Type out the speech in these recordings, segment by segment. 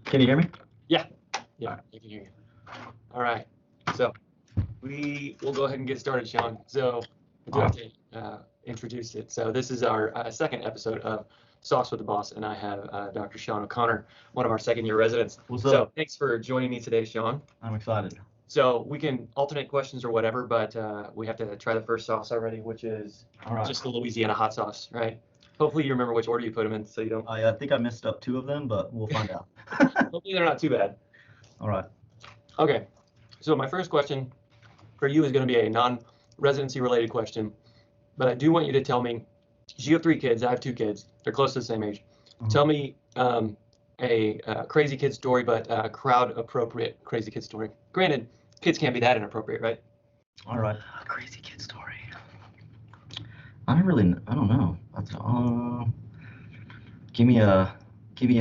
Can you hear me? Yeah, I can hear you. All right, so we will go ahead and get started, Sean. So I do have to introduce it. So this is our second episode of Sauce with the Boss, and I have Dr. Sean O'Connor, one of our second-year residents. What's So up? thanks for joining me today, Sean. I'm excited. So we can alternate questions or whatever, but we have to try the first sauce already, which is just the Louisiana hot sauce, right? Hopefully you remember which order you put them in, so you don't. I think I messed up 2 of them, but we'll find out. Hopefully they're not too bad. All right. Okay, so my first question for you is going to be a non-residency related question, but I do want you to tell me, you have 3 kids, I have 2 kids, they're close to the same age. Tell me a crazy kid story, but crowd appropriate crazy kid story. Granted, kids can't be that inappropriate, right? All right. Crazy kid story. I don't know. Give me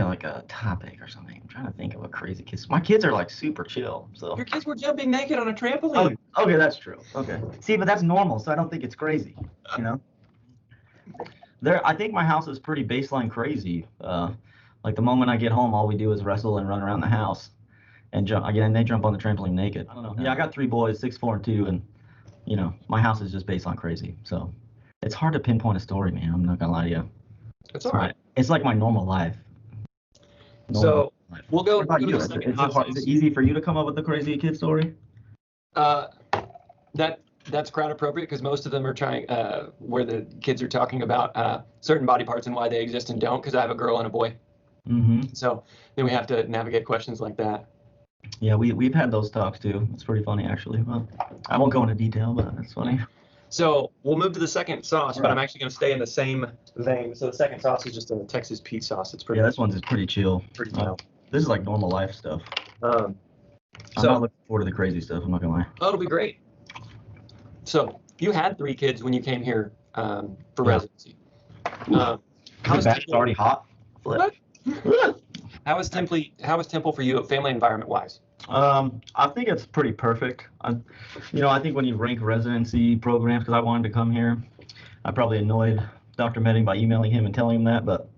like a topic or something. I'm trying to think of a crazy kid. My kids are like super chill, so. Your kids were jumping naked on a trampoline. Oh, okay, that's true. Okay. See, but that's normal, so I don't think it's crazy, you know? I think my house is pretty baseline crazy. Like the moment I get home, all we do is wrestle and run around the house and jump. Again, they jump on the trampoline naked. I don't know. Yeah, I got 3 boys, 6, 4, and 2, and my house is just baseline crazy. So it's hard to pinpoint a story, man. I'm not gonna lie to you. That's all right. It's like my normal life. We'll go. What about you? Is it easy for you to come up with a crazy kid story? That's crowd appropriate because most of them are trying where the kids are talking about certain body parts and why they exist and don't. Because I have a girl and a boy. Mm-hmm. So then we have to navigate questions like that. Yeah, we've had those talks too. It's pretty funny actually. Well, I won't go into detail, but it's funny. So we'll move to the second sauce, but I'm actually going to stay in the same vein. So the second sauce is just a Texas Pete sauce. It's pretty. Yeah, this one's just pretty chill. Pretty chill. This is like normal life stuff. I'm So not looking forward to the crazy stuff. I'm not gonna lie. it'll be great. So you had 3 kids when you came here for residency. How was It's already hot. What? How was Temple for you, family environment wise? I think it's pretty perfect. I think when you rank residency programs, because I wanted to come here, I probably annoyed Dr. Medding by emailing him and telling him that, but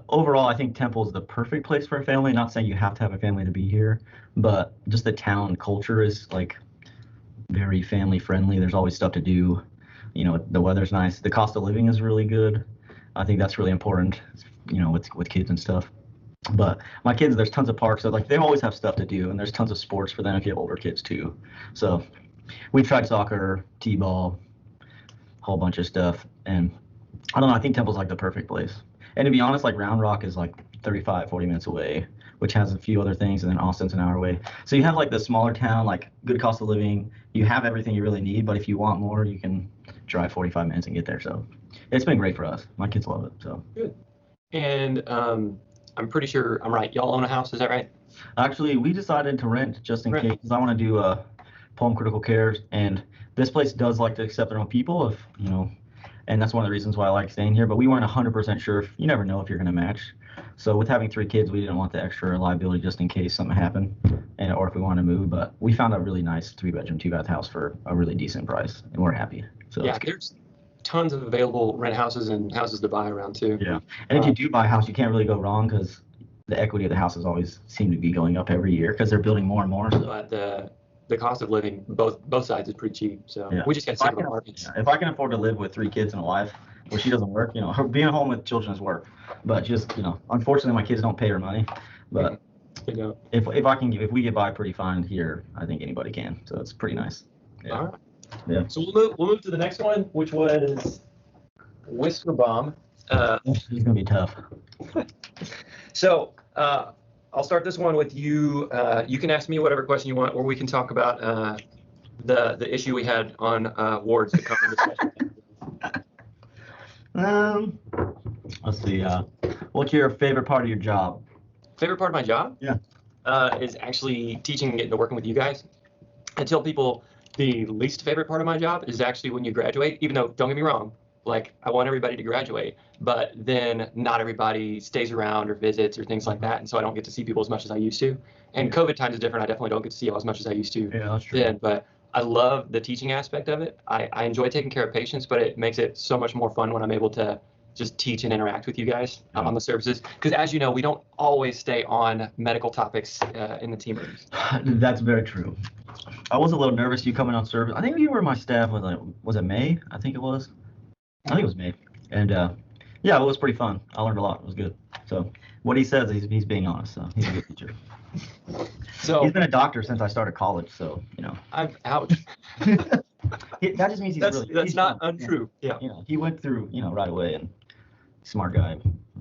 overall, I think Temple is the perfect place for a family. Not saying you have to have a family to be here, but just the town culture is like very family friendly. There's always stuff to do. The weather's nice. The cost of living is really good. I think that's really important, with kids and stuff. But my kids, there's tons of parks. So like they always have stuff to do, and there's tons of sports for them if you have older kids too. So we tried soccer, t-ball, a whole bunch of stuff. And I don't know, I think Temple's like the perfect place. And to be honest, like Round Rock is like 35, 40 minutes away, which has a few other things, and then Austin's an hour away. So you have like the smaller town, like good cost of living. You have everything you really need, but if you want more, you can drive 45 minutes and get there. So it's been great for us. My kids love it. So good. And I'm pretty sure I'm right. Y'all own a house, is that right? Actually, we decided to rent just in case, because I want to do home critical care, and this place does like to accept their own people, and that's one of the reasons why I like staying here. But we weren't 100% sure. You never know if you're going to match. So with having 3 kids, we didn't want the extra liability just in case something happened, or if we want to move. But we found a really nice 3-bedroom, 2-bath house for a really decent price, and we're happy. So yeah, there's tons of available rent houses and houses to buy around too. Yeah, and if you do buy a house, you can't really go wrong because the equity of the houses always seem to be going up every year because they're building more and more. So the cost of living both sides is pretty cheap. So we just got several apartments. If I can afford to live with 3 kids and a wife, well, she doesn't work. Being at home with children is work. But just unfortunately, my kids don't pay her money. But if we get by pretty fine here, I think anybody can. So it's pretty nice. Yeah. All right. Yeah. So we'll move to the next one, which was Whisker Bomb. This is gonna be tough. So I'll start this one with you. You can ask me whatever question you want, or we can talk about the issue we had on wards that come in this session. Let's see. What's your favorite part of your job? Favorite part of my job? Yeah. Is actually teaching and getting to working with you guys. I tell people the least favorite part of my job is actually when you graduate, even though, don't get me wrong, like I want everybody to graduate, but then not everybody stays around or visits or things like that. And so I don't get to see people as much as I used to. And COVID times is different. I definitely don't get to see you as much as I used to then, but I love the teaching aspect of it. I enjoy taking care of patients, but it makes it so much more fun when I'm able to just teach and interact with you guys on the services. Because as you know, we don't always stay on medical topics in the team rooms. That's very true. I was a little nervous you coming on service. I think you were my staff was it May? I think it was. I think it was May. And yeah, it was pretty fun. I learned a lot. It was good. So what he says, he's being honest. So he's a good teacher. So he's been a doctor since I started college. So ouch. That just means that's not untrue. Yeah. He went through right away, and smart guy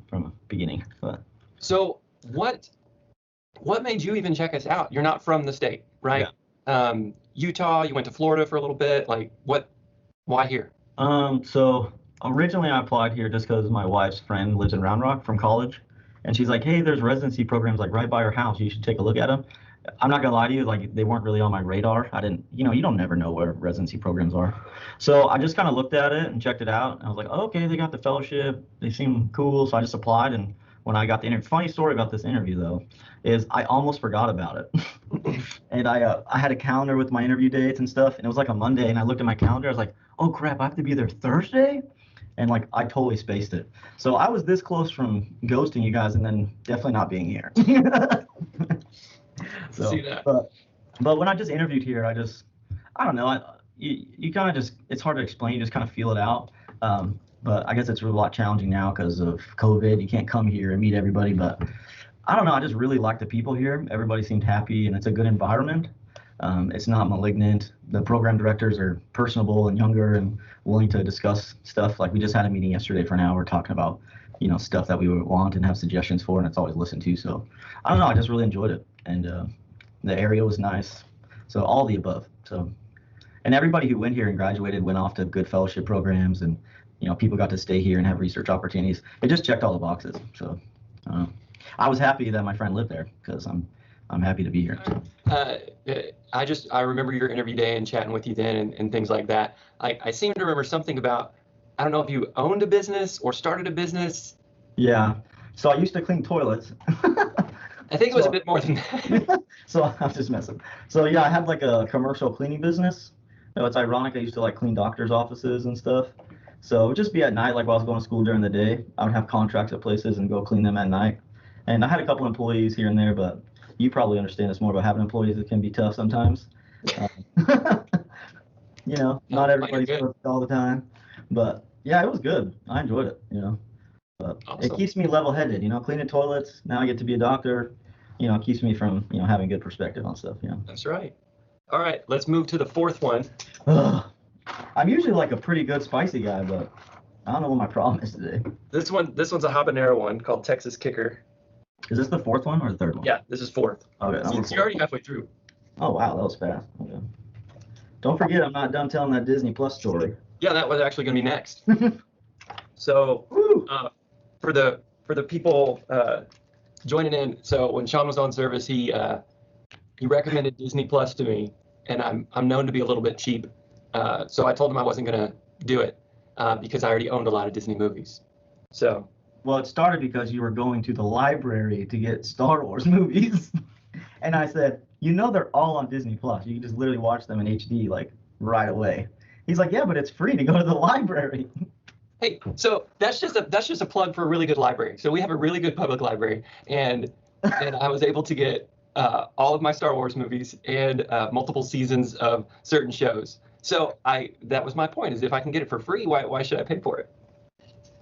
from the beginning. But so what made you even check us out? You're not from the state, right? Yeah. Utah. You went to Florida for a little bit. Like what? Why here? So originally I applied here just because my wife's friend lives in Round Rock from college, and she's like, hey, there's residency programs like right by her house. You should take a look at them. I'm not gonna lie to you, like they weren't really on my radar. I didn't, you don't never know where residency programs are. So I just kind of looked at it and checked it out. And I was like, oh, okay, they got the fellowship. They seem cool. So I just applied. And when I got the interview, funny story about this interview though, is I almost forgot about it. And I had a calendar with my interview dates and stuff. And it was like a Monday. And I looked at my calendar. I was like, oh crap, I have to be there Thursday. And like I totally spaced it. So I was this close from ghosting you guys and then definitely not being here. So, see that. But when I just interviewed here, I don't know. You kind of just, it's hard to explain. You just kind of feel it out. But I guess it's a lot challenging now because of COVID. You can't come here and meet everybody. But I don't know. I just really like the people here. Everybody seemed happy, and it's a good environment. It's not malignant. The program directors are personable and younger and willing to discuss stuff. Like we just had a meeting yesterday for an hour talking about, stuff that we would want and have suggestions for, and it's always listened to. So I don't know. I just really enjoyed it. And the area was nice. So all the above. So, and everybody who went here and graduated went off to good fellowship programs, and people got to stay here and have research opportunities. It just checked all the boxes. So I was happy that my friend lived there because I'm happy to be here. I remember your interview day and chatting with you then and things like that. I seem to remember something about, I don't know if you owned a business or started a business. Yeah. So I used to clean toilets. I think it was a bit more than that. So I'm just messing. So yeah, I had like a commercial cleaning business. It's ironic. I used to like clean doctors' offices and stuff. So it would just be at night, like while I was going to school during the day. I would have contracts at places and go clean them at night. And I had a couple employees here and there, but you probably understand this more about having employees. It can be tough sometimes. Not everybody's perfect all the time. But yeah, it was good. I enjoyed it, But awesome. It keeps me level-headed, cleaning toilets. Now I get to be a doctor. It keeps me from, having good perspective on stuff, That's right. All right, let's move to the fourth one. I'm usually like a pretty good spicy guy, but I don't know what my problem is today. This one's a habanero one called Texas Kicker. Is this the fourth one or the third one? Yeah, this is fourth. Okay. You're already halfway through. Oh, wow, that was fast. Okay. Don't forget, I'm not done telling that Disney Plus story. Yeah, that was actually going to be next. So for the people joining in, so when Sean was on service, he recommended Disney Plus to me, and I'm known to be a little bit cheap. So I told him I wasn't going to do it because I already owned a lot of Disney movies. So. Well, it started because you were going to the library to get Star Wars movies. And I said, they're all on Disney Plus. You can just literally watch them in HD like right away. He's like, yeah, but it's free to go to the library. Hey, so that's just a plug for a really good library. So we have a really good public library, and I was able to get all of my Star Wars movies and multiple seasons of certain shows. So that was my point, is if I can get it for free, why should I pay for it?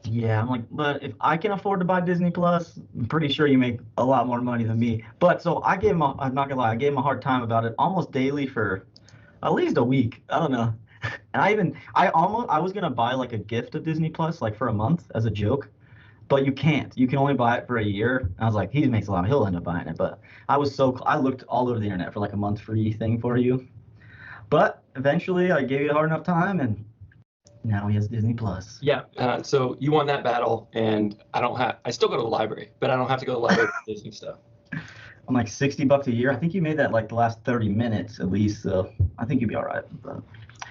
Yeah, I'm like, but if I can afford to buy Disney Plus, I'm pretty sure you make a lot more money than me. But so I'm not gonna lie, I gave him a hard time about it almost daily for at least a week. I don't know. And I was gonna buy like a gift of Disney Plus, like for a month as a joke, but you can't. You can only buy it for a year. And I was like, he makes a lot, he'll end up buying it. But I looked all over the internet for like a month free thing for you. But eventually I gave it a hard enough time, and now he has Disney Plus. Yeah. So you won that battle, and I still go to the library, but I don't have to go to the library for Disney stuff. I'm like $60 a year. I think you made that like the last 30 minutes at least. So I think you'd be all right. But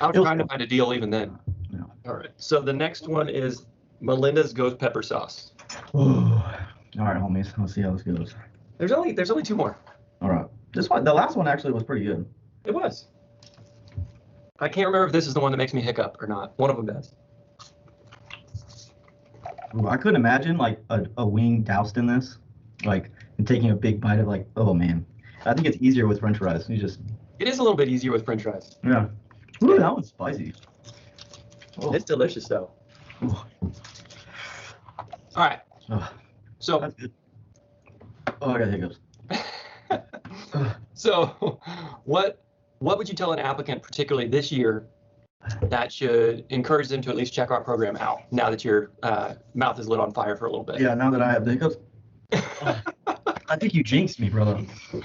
I was trying to find a deal even then. Yeah. All right. So the next one is Melinda's Ghost Pepper Sauce. All right, homies. Let's see how this goes. There's only two more. All right. The last one actually was pretty good. It was. I can't remember if this is the one that makes me hiccup or not. One of them does. Ooh, I couldn't imagine like a wing doused in this, like and taking a big bite of like, oh man. I think it's easier with French fries. You just It is a little bit easier with French fries. yeah. Ooh, Yeah. that was spicy. Oh, It's delicious though. ooh, All right. oh, So, that's good. Oh, I got hiccups. Ugh. so what would you tell an applicant, particularly this year, that should encourage them to at least check our program out now that your mouth is lit on fire for a little bit? Yeah, now that I have the hiccups, oh, I think you jinxed me, brother.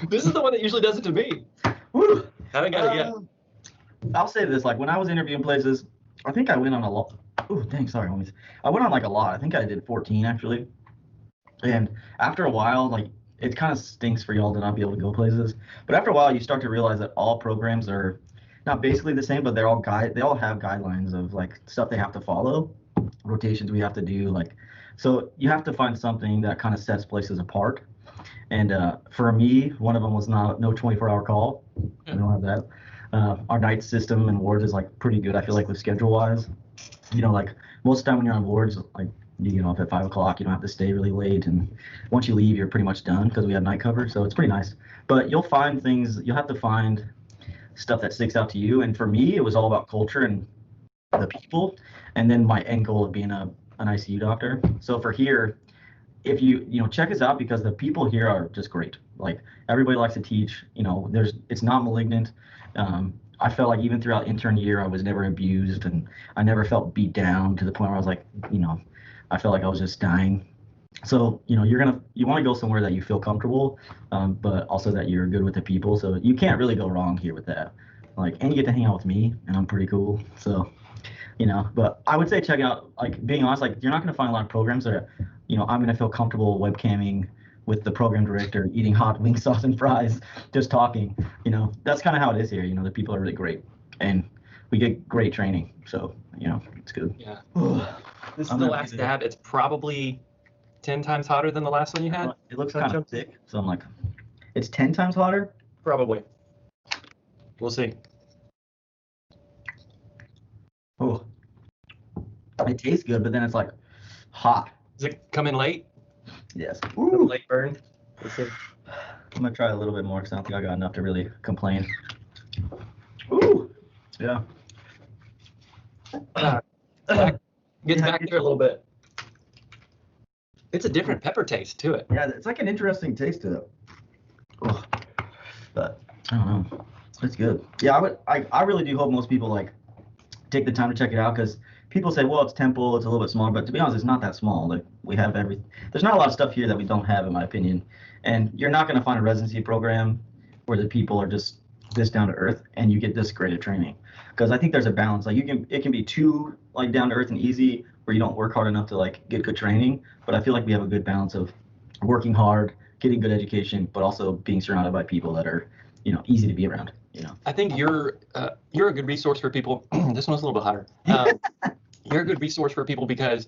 This is the one that usually does it to me. Woo. Haven't got it yet. I'll say this, like when I was interviewing places, I think I went on a lot. Oh, dang, sorry, homies. I went on like a lot. I think I did 14 actually. And after a while, like it kind of stinks for y'all to not be able to go places. But after a while, you start to realize that all programs are not basically the same, but they all have guidelines of like stuff they have to follow, rotations we have to do, like so you have to find something that kind of sets places apart. And for me, one of them was no 24-hour call. We don't have that. Our night system and wards is like pretty good. I feel like with schedule wise, like most of the time when you're on wards, like you get off at 5 o'clock, you don't have to stay really late, and once you leave, you're pretty much done because we have night cover, so it's pretty nice. But you'll have to find stuff that sticks out to you. And for me, it was all about culture and the people, and then my end goal of being an ICU doctor. So for here, if you check us out because the people here are just great. Like everybody likes to teach. It's not malignant. I felt like even throughout intern year, I was never abused, and I never felt beat down to the point where I was like, I felt like I was just dying. So you want to go somewhere that you feel comfortable, but also that you're good with the people. So you can't really go wrong here with that. Like, and you get to hang out with me, and I'm pretty cool. So. But I would say check out, like being honest, like you're not going to find a lot of programs that, I'm going to feel comfortable webcamming with the program director, eating hot wing sauce and fries, just talking. That's kind of how it is here. The people are really great, and we get great training. So, it's good. Yeah. This is the last dab. It's probably 10 times hotter than the last one you had. It looks kind of thick, so I'm like, it's 10 times hotter? Probably. We'll see. Oh, it tastes good, but then it's like hot. Does it come in late? Yes. Late burn. We'll see. I'm gonna try a little bit more because I don't think I got enough to really complain. Ooh, yeah. Gets back there a little bit. It's a different pepper taste to it. Yeah, it's like an interesting taste to it. Oh, but I don't know. It's good. Yeah, I really do hope most people like take the time to check it out because people say, well, it's Temple, it's a little bit smaller, but to be honest, it's not that small. Like we have there's not a lot of stuff here that we don't have, in my opinion. And you're not going to find a residency program where the people are just this down to earth and you get this great at training. Because I think there's a balance. Like it can be too like down to earth and easy where you don't work hard enough to like get good training. But I feel like we have a good balance of working hard, getting good education, but also being surrounded by people that are, easy to be around. I think you're a good resource for people. This one's a little bit hotter. You're a good resource for people because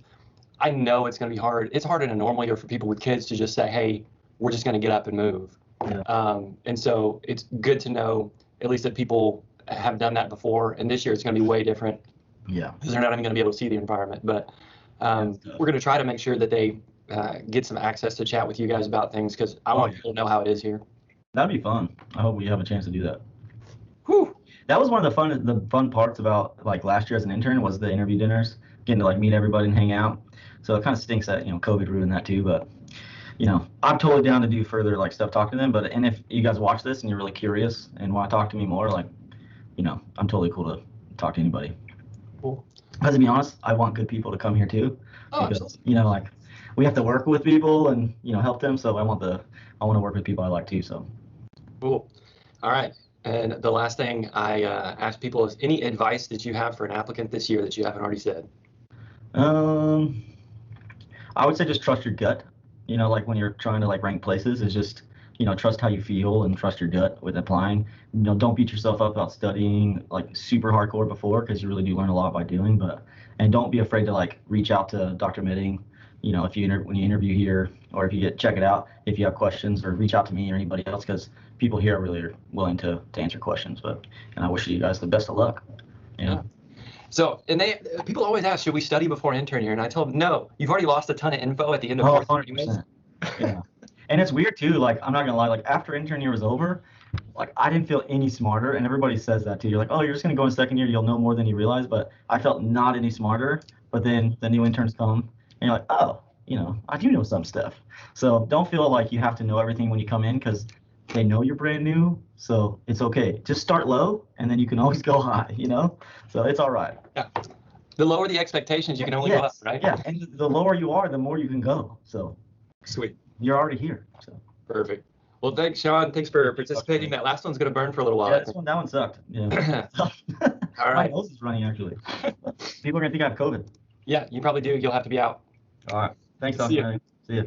I know it's going to be hard. It's hard in a normal year for people with kids to just say, hey, we're just going to get up and move. Yeah. And so it's good to know at least that people have done that before. And this year it's going to be way different. Yeah. Because they're not even going to be able to see the environment. But we're going to try to make sure that they get some access to chat with you guys about things because I want people to know how it is here. That'd be fun. I hope we have a chance to do that. Whew. That was one of the fun parts about like last year as an intern was the interview dinners, getting to like meet everybody and hang out. So it kind of stinks that COVID ruined that too. But I'm totally down to do further like stuff, talk to them. And if you guys watch this and you're really curious and want to talk to me more, like I'm totally cool to talk to anybody. Cool. Because to be honest, I want good people to come here too. Oh, because absolutely. Like we have to work with people and help them. So I want to work with people I like too. So cool. All right. And the last thing I ask people is any advice that you have for an applicant this year that you haven't already said? I would say just trust your gut. Like when you're trying to like rank places, is just trust how you feel and trust your gut with applying. Don't beat yourself up about studying like super hardcore before because you really do learn a lot by doing. And don't be afraid to like reach out to Dr. Midding. If when you interview here or if you check it out, if you have questions or reach out to me or anybody else because people here are really willing to answer questions. And I wish you guys the best of luck. Yeah. So, and people always ask, should we study before intern here? And I tell them, no, you've already lost a ton of info at the end of Oh, fourth year anyways. 100%. Yeah. And it's weird too. Like, I'm not gonna lie. Like, after intern year was over, like, I didn't feel any smarter. And everybody says that too. You're like, oh, you're just gonna go in second year, you'll know more than you realize. But I felt not any smarter. But then the new interns come, and you're like, oh, I do know some stuff. So don't feel like you have to know everything when you come in, because they know you're brand new. So it's okay. Just start low, and then you can always go high. So it's all right. Yeah. The lower the expectations, you can only go up, right? Yeah. And the lower you are, the more you can go. So Sweet. you're already here. So. Perfect. Well, thanks, Sean. Thanks for participating. That last one's going to burn for a little while. Yeah, that one sucked. Yeah. All My right. nose is running, actually. People are going to think I have COVID. Yeah, you probably do. You'll have to be out. All right. Thanks, See ya. Dr.